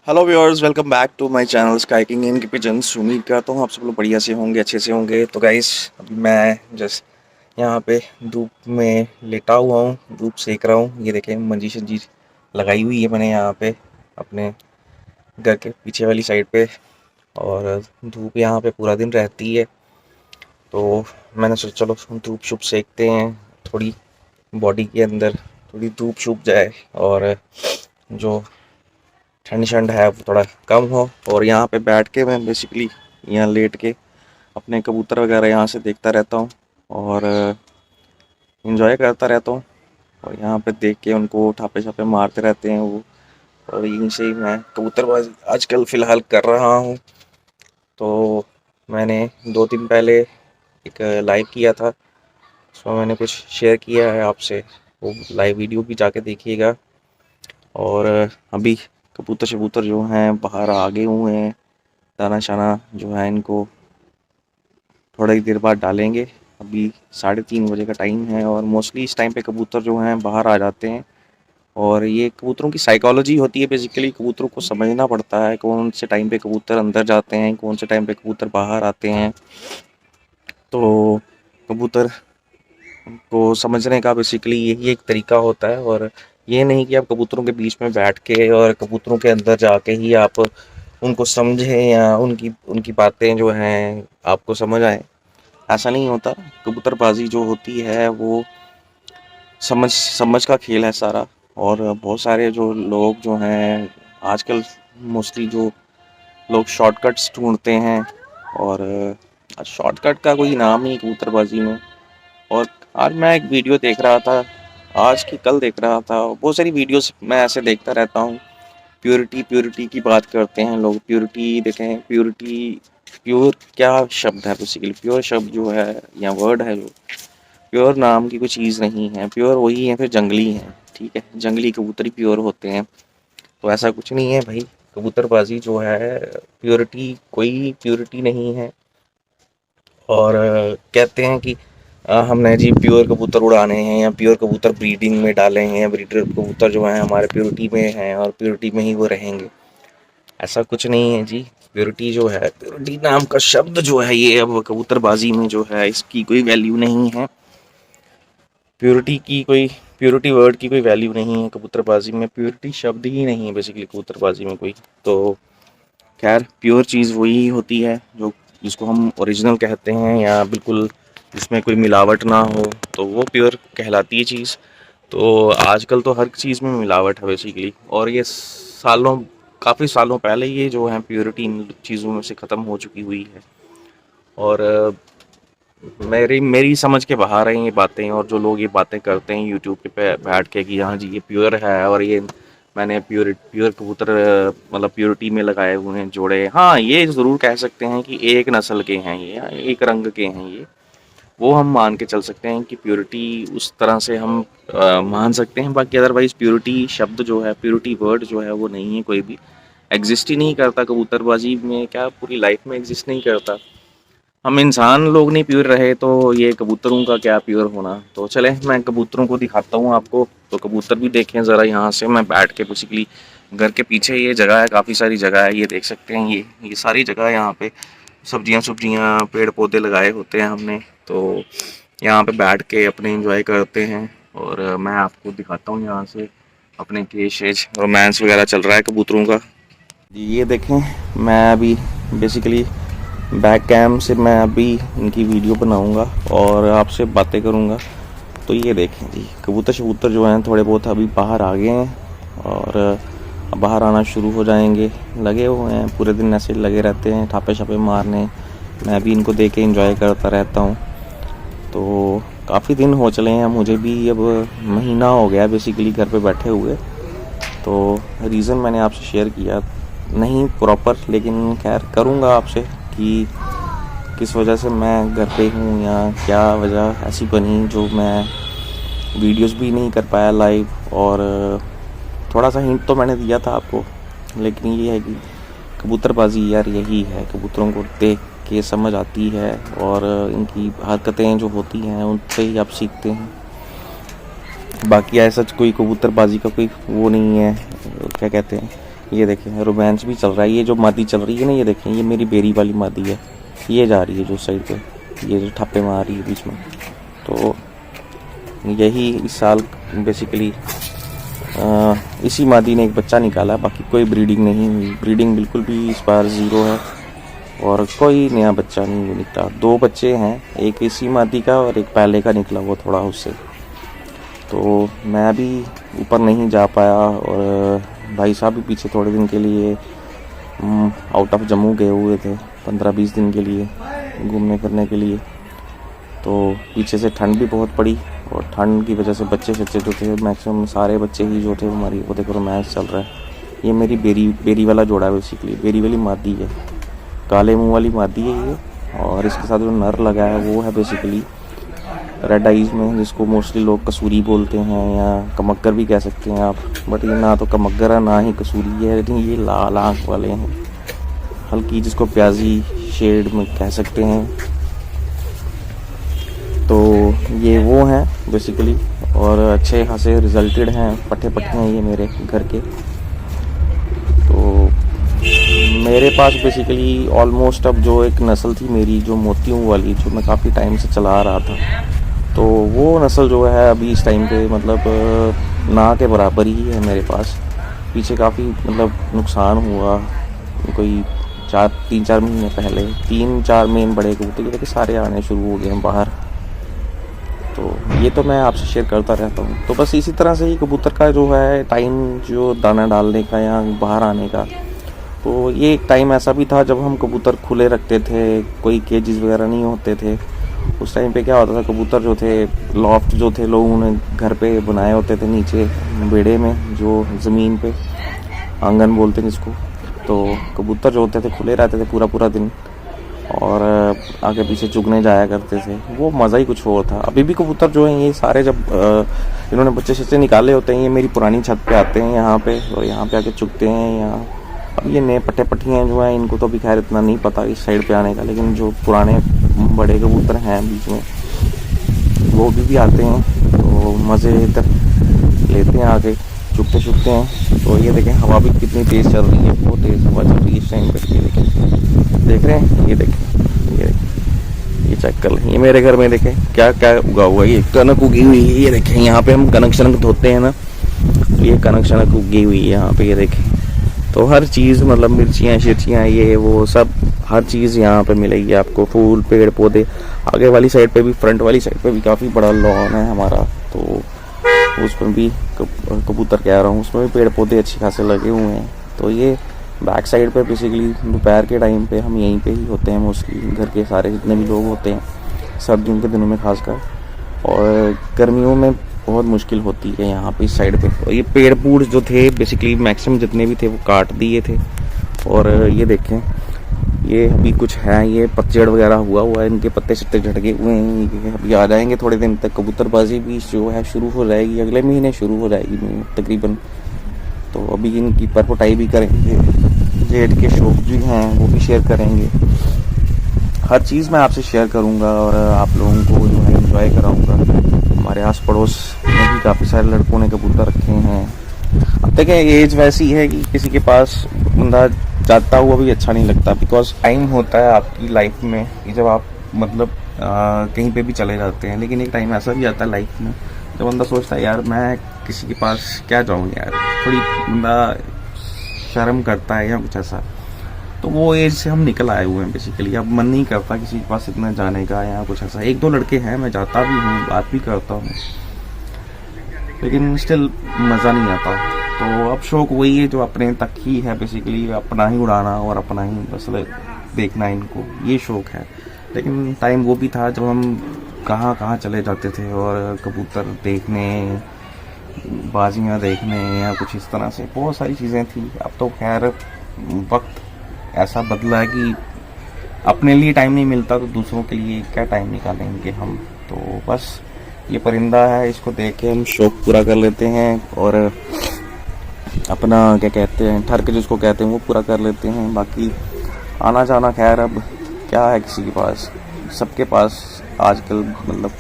Hello viewers, welcome back to my channel sky king in की pigeons. उम्मीद करता हूँ आप सब लोग बढ़िया से होंगे, अच्छे से होंगे। तो गाइस, अभी मैं जस्ट यहाँ पे धूप में लेटा हुआ हूँ, धूप सेक रहा हूँ। ये देखें, मंजी शंजी लगाई हुई है मैंने यहाँ पे अपने घर के पीछे वाली साइड पे। और धूप यहाँ पे पूरा दिन रहती है, तो मैंने सोचा चलो धूप शुप सेकते हैं, थोड़ी बॉडी के अंदर थोड़ी धूप छुप जाए और जो ठंड शंड है वो थोड़ा कम हो। और यहाँ पे बैठ के मैं बेसिकली यहाँ लेट के अपने कबूतर वगैरह यहाँ से देखता रहता हूँ और इन्जॉय करता रहता हूँ। और यहाँ पे देख के उनको ठापे छापे मारते रहते हैं वो। और यहीं से ही मैं कबूतरबाजी आजकल फ़िलहाल कर रहा हूँ। तो मैंने 2 दिन पहले एक लाइव किया था, उसमें मैंने कुछ शेयर किया है आपसे, वो लाइव वीडियो भी जाके देखिएगा। और अभी कबूतर शबूतर जो हैं बाहर आ गए हुए हैं, दाना शाना जो है इनको थोड़ी ही देर बाद डालेंगे। अभी 3:30 बजे का टाइम है और मोस्टली इस टाइम पे कबूतर जो हैं बाहर आ जाते हैं। और ये कबूतरों की साइकोलॉजी होती है, बेसिकली कबूतरों को समझना पड़ता है कौन से टाइम पे कबूतर अंदर जाते हैं, कौन से टाइम पे कबूतर बाहर आते हैं। तो कबूतर को समझने का बेसिकली यही एक तरीका होता है। और ये नहीं कि आप कबूतरों के बीच में बैठ के और कबूतरों के अंदर जाके ही आप उनको समझें या उनकी उनकी बातें जो हैं आपको समझ आए, ऐसा नहीं होता। कबूतरबाजी जो होती है वो समझ समझ का खेल है सारा। और बहुत सारे जो लोग जो हैं आजकल, मोस्टली जो लोग शॉर्टकट्स ढूंढते हैं। और शॉर्टकट का कोई नाम नहीं कबूतरबाजी में। और आज मैं एक वीडियो देख रहा था, आज की कल देख रहा था, बहुत सारी वीडियोस मैं ऐसे देखता रहता हूँ। प्योरिटी प्योरिटी की बात करते हैं लोग, प्योरिटी देखें, प्योरिटी प्योर क्या शब्द है? बेसिकली प्योर शब्द जो है या वर्ड है, जो प्योर नाम की कोई चीज़ नहीं है। प्योर वही है फिर जंगली है, ठीक है, जंगली कबूतर ही प्योर होते हैं। तो ऐसा कुछ नहीं है भाई, कबूतरबाजी जो है प्योरिटी कोई प्योरिटी नहीं है। और कहते हैं कि हमने जी प्योर कबूतर उड़ाने हैं या प्योर कबूतर ब्रीडिंग में डाले हैं या ब्रीडर कबूतर जो हैं हमारे प्योरिटी में हैं और प्योरिटी में ही वो रहेंगे। ऐसा कुछ नहीं है जी। प्योरिटी जो है, प्योरिटी नाम का शब्द जो है ये अब कबूतरबाजी में जो है इसकी कोई वैल्यू नहीं है। प्योरिटी की कोई, प्योरिटी वर्ड की कोई वैल्यू नहीं है कबूतरबाजी में। प्योरिटी शब्द ही नहीं है बेसिकली कबूतरबाजी में कोई। तो खैर, प्योर चीज़ वही होती है जो जिसको हम ओरिजिनल कहते हैं या बिल्कुल जिसमें कोई मिलावट ना हो, तो वो प्योर कहलाती है चीज़। तो आजकल तो हर चीज़ में मिलावट है बेसिकली। और ये सालों, काफ़ी सालों पहले ये जो है प्योरिटी इन चीज़ों में से ख़त्म हो चुकी हुई है। और मेरी मेरी समझ के बाहर हैं ये बातें। और जो लोग ये बातें करते हैं यूट्यूब पे बैठ के कि हाँ जी ये प्योर है और ये मैंने प्योर प्योर कबूतर मतलब प्योरिटी में लगाए हुए हैं जोड़े, हाँ ये ज़रूर कह सकते हैं कि एक नस्ल के हैं ये या एक रंग के हैं ये, वो हम मान के चल सकते हैं कि प्योरिटी उस तरह से हम मान सकते हैं। बाकी अदरवाइज़ प्योरिटी शब्द जो है, प्योरिटी वर्ड जो है वो नहीं है, कोई भी एग्जिस्ट ही नहीं करता कबूतरबाजी में, क्या पूरी लाइफ में एग्जिस्ट नहीं करता। हम इंसान लोग नहीं प्योर रहे तो ये कबूतरों का क्या प्योर होना। तो चले मैं कबूतरों को दिखाता हूँ आपको, तो कबूतर भी देखें ज़रा। यहाँ से मैं बैठ के बेसिकली घर के पीछे ये जगह है, काफ़ी सारी जगह है, ये देख सकते हैं। ये सारी जगह यहाँ पे सब्जियाँ सब्जियाँ पेड़ पौधे लगाए होते हैं हमने। तो यहाँ पे बैठ के अपने इंजॉय करते हैं। और मैं आपको दिखाता हूँ यहाँ से अपने केज शेज, रोमांस वगैरह चल रहा है कबूतरों का जी। ये देखें, मैं अभी बेसिकली बैक कैम से मैं अभी इनकी वीडियो बनाऊंगा और आपसे बातें करूंगा। तो ये देखें जी, कबूतर शबूतर जो हैं थोड़े बहुत अभी बाहर आ गए हैं और अब बाहर आना शुरू हो जाएंगे। लगे हुए हैं पूरे दिन, ऐसे लगे रहते हैं ठापे छापे मारने। मैं भी इनको देख के इंजॉय करता रहता हूँ। तो काफ़ी दिन हो चले हैं मुझे भी, अब महीना हो गया बेसिकली घर पे बैठे हुए। तो रीज़न मैंने आपसे शेयर किया नहीं प्रॉपर, लेकिन खैर करूँगा आपसे कि किस वजह से मैं घर पे हूँ या क्या वजह ऐसी बनी जो मैं वीडियोस भी नहीं कर पाया लाइव। और थोड़ा सा हिंट तो मैंने दिया था आपको, लेकिन ये है कि कबूतरबाजी यार यही है, कबूतरों को देख के समझ आती है और इनकी हरकतें जो होती हैं उनसे ही आप सीखते हैं। बाकी ऐसा कोई कबूतरबाजी का कोई वो नहीं है, क्या कहते हैं, ये देखें रोमांस भी चल रहा है। ये जो मादी चल रही है ना, ये देखें, ये मेरी बेरी वाली मादी है। ये जा रही है जो साइड पे, ये जो ठप्पे मार रही है बीच में। तो यही इस साल बेसिकली इसी मादी ने एक बच्चा निकाला, बाकी कोई ब्रीडिंग नहीं हुई। ब्रीडिंग बिल्कुल भी इस बार ज़ीरो है और कोई नया बच्चा नहीं निकला। 2 बच्चे हैं, एक इसी मादी का और एक पहले का निकला वो थोड़ा उससे। तो मैं भी ऊपर नहीं जा पाया और भाई साहब भी पीछे थोड़े दिन के लिए आउट ऑफ जम्मू गए हुए थे, 15-20 दिन के लिए घूमने फिरने के लिए। तो पीछे से ठंड भी बहुत पड़ी और ठंड की वजह से बच्चे जो थे मैक्सिमम सारे बच्चे ही जो थे हमारी, वो देखो रोमांस चल रहा है। ये मेरी बेरी वाला जोड़ा है बेसिकली, बेरी वाली मादी है, काले मुंह वाली मादी है ये। और इसके साथ जो नर लगा है वो है बेसिकली रेड आइज़ में, जिसको मोस्टली लोग कसूरी बोलते हैं या कमक्कर भी कह सकते हैं आप। बट ये ना तो कमक्कर है ना ही कसूरी है, लेकिन ये लाल आँख वाले हैं, हल्की जिसको प्याजी शेड में कह सकते हैं। तो ये वो हैं बेसिकली और अच्छे खासे रिजल्टेड हैं, पट्टे हैं ये मेरे घर के। तो मेरे पास बेसिकली ऑलमोस्ट अब जो एक नस्ल थी मेरी, जो मोतियों वाली, जो मैं काफ़ी टाइम से चला रहा था, तो वो नस्ल जो है अभी इस टाइम पे मतलब ना के बराबर ही है मेरे पास। पीछे काफ़ी मतलब नुकसान हुआ, कोई 3-4 महीने पहले 3-4 मेन बड़े कबूतर के सारे आने शुरू हो गए हैं बाहर। तो ये तो मैं आपसे शेयर करता रहता हूँ। तो बस इसी तरह से ही कबूतर का जो है टाइम, जो दाना डालने का या बाहर आने का, तो ये एक टाइम ऐसा भी था जब हम कबूतर खुले रखते थे, कोई केजेस वगैरह नहीं होते थे। उस टाइम पे क्या होता था, कबूतर जो थे लॉफ्ट जो थे लोगों ने घर पे बनाए होते थे नीचे बेड़े में, जो ज़मीन पे आंगन बोलते हैं जिसको। तो कबूतर जो होते थे खुले रहते थे पूरा दिन और आगे पीछे चुगने जाया करते थे, वो मज़ा ही कुछ और था। अभी भी कबूतर जो हैं ये सारे जब इन्होंने बच्चे निकाले होते हैं, ये मेरी पुरानी छत पे आते हैं यहाँ पे और यहाँ पे आके चुगते हैं यहाँ। अब ये नए पट्टियाँ जो हैं इनको तो अभी खैर इतना नहीं पता इस साइड पे आने का, लेकिन जो पुराने बड़े कबूतर हैं बीच में वो भी आते हैं, तो मज़े इधर लेते हैं आके, चुगते हैं। तो ये देखें हवा भी कितनी तेज़ चल रही है, बहुत तेज़ हवा चल रही है इस टाइम पर। ये देखें, देख रहे हैं, ये देखें, ये चेक कर लें। ये मेरे घर में देखें क्या क्या उगा हुआ है, ये कनक उगी हुई है। ये देखें यहाँ पे हम कनक धोते हैं ना, तो ये कनक उगी हुई है यहाँ पे, ये देखें। तो हर चीज़ मतलब मिर्चियाँ शिर्चियाँ ये वो सब हर चीज़ यहाँ पे मिलेगी आपको, फूल पेड़ पौधे। आगे वाली साइड पे भी, फ्रंट वाली साइड पे भी काफ़ी बड़ा लॉन है हमारा, तो उसमें भी कबूतर कह रहा हूँ, उसमें भी पेड़ पौधे अच्छे खासे लगे हुए हैं। तो ये बैक साइड पे बेसिकली दोपहर के टाइम पे हम यहीं पे ही होते हैं मोस्टली, घर के सारे जितने भी लोग होते हैं, सर्दियों के दिनों में खासकर, और गर्मियों में बहुत मुश्किल होती है यहाँ पे इस साइड पे। और ये पेड़ पूड़ जो थे बेसिकली मैक्सिमम जितने भी थे वो काट दिए थे। और ये देखें ये अभी कुछ है, ये पतझड़ वगैरह हुआ है, इनके पत्ते शत्ते झटके हुए हैं, अभी आ जाएंगे थोड़े दिन तक। कबूतरबाजी भी जो है शुरू हो जाएगी, अगले महीने शुरू हो जाएगी तकरीबन। तो अभी इनकी परपटाई भी करेंगे, जेठ के शौक भी हैं वो भी शेयर करेंगे। हर चीज़ मैं आपसे शेयर करूँगा और आप लोगों को जो है एंजॉय कराऊँगा। हमारे आस पड़ोस में भी काफ़ी सारे लड़कों ने कबूतर रखे हैं। अब तक एज वैसी है कि किसी के पास बंदा जाता हुआ भी अच्छा नहीं लगता, बिकॉज टाइम होता है आपकी लाइफ में कि जब आप मतलब कहीं पे भी चले जाते हैं, लेकिन एक टाइम ऐसा भी आता है लाइफ में जब बंदा सोचता है यार मैं किसी के पास क्या जाऊँ यार, थोड़ी बंदा शर्म करता है या कुछ ऐसा। तो वो एज से हम निकल आए हुए हैं बेसिकली। अब मन नहीं करता किसी के पास इतना जाने का या कुछ ऐसा। 1-2 लड़के हैं, मैं जाता भी हूँ, बात भी करता हूँ, लेकिन स्टिल मज़ा नहीं आता। तो अब शौक वही है जो अपने तक ही है बेसिकली, अपना ही उड़ाना और अपना ही बस देखना इनको, ये शौक है। लेकिन टाइम वो भी था जब हम कहाँ चले जाते थे और कबूतर देखने, बाजियाँ देखने या कुछ इस तरह से बहुत सारी चीज़ें थी। अब तो खैर वक्त ऐसा बदला है कि अपने लिए टाइम नहीं मिलता, तो दूसरों के लिए क्या टाइम निकालेंगे हम। तो बस ये परिंदा है, इसको देख के हम शौक पूरा कर लेते हैं और अपना क्या कहते हैं ठरक जिसको कहते हैं वो पूरा कर लेते हैं। बाकी आना जाना खैर अब क्या है किसी के पास, सबके पास आजकल मतलब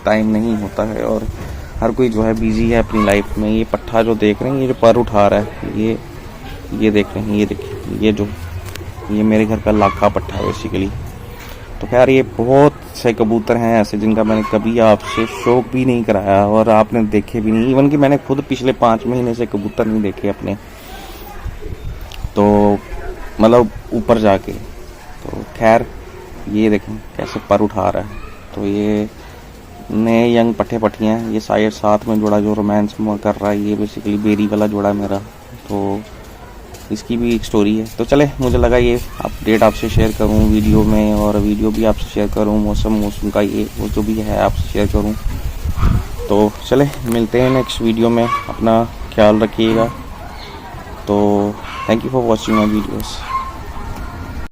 टाइम नहीं होता है और हर कोई जो है बिजी है अपनी लाइफ में। ये पट्ठा जो देख रहे हैं, ये जो पर उठा रहा है, ये ये देख रहे हैं, ये देखिए, ये मेरे घर का लाखा पट्टा है बेसिकली। तो खैर ये बहुत से कबूतर हैं ऐसे जिनका मैंने कभी आपसे शौक भी नहीं कराया और आपने देखे भी नहीं, इवन कि मैंने खुद पिछले 5 महीने से कबूतर नहीं देखे अपने, तो मतलब ऊपर जाके। तो खैर ये देखें कैसे पर उठा रहा है। तो ये नए यंग पट्टे पट्टियाँ हैं, ये शायद साथ में जोड़ा जो रोमांस कर रहा है, ये बेसिकली बेरी वाला जोड़ा मेरा। तो इसकी भी एक स्टोरी है। तो चले, मुझे लगा ये अपडेट आपसे शेयर करूं वीडियो में, और वीडियो भी आपसे शेयर करूं, मौसम का ये वो जो भी है आपसे शेयर करूं। तो चले मिलते हैं नेक्स्ट वीडियो में, अपना ख्याल रखिएगा। तो thank you for watching my videos.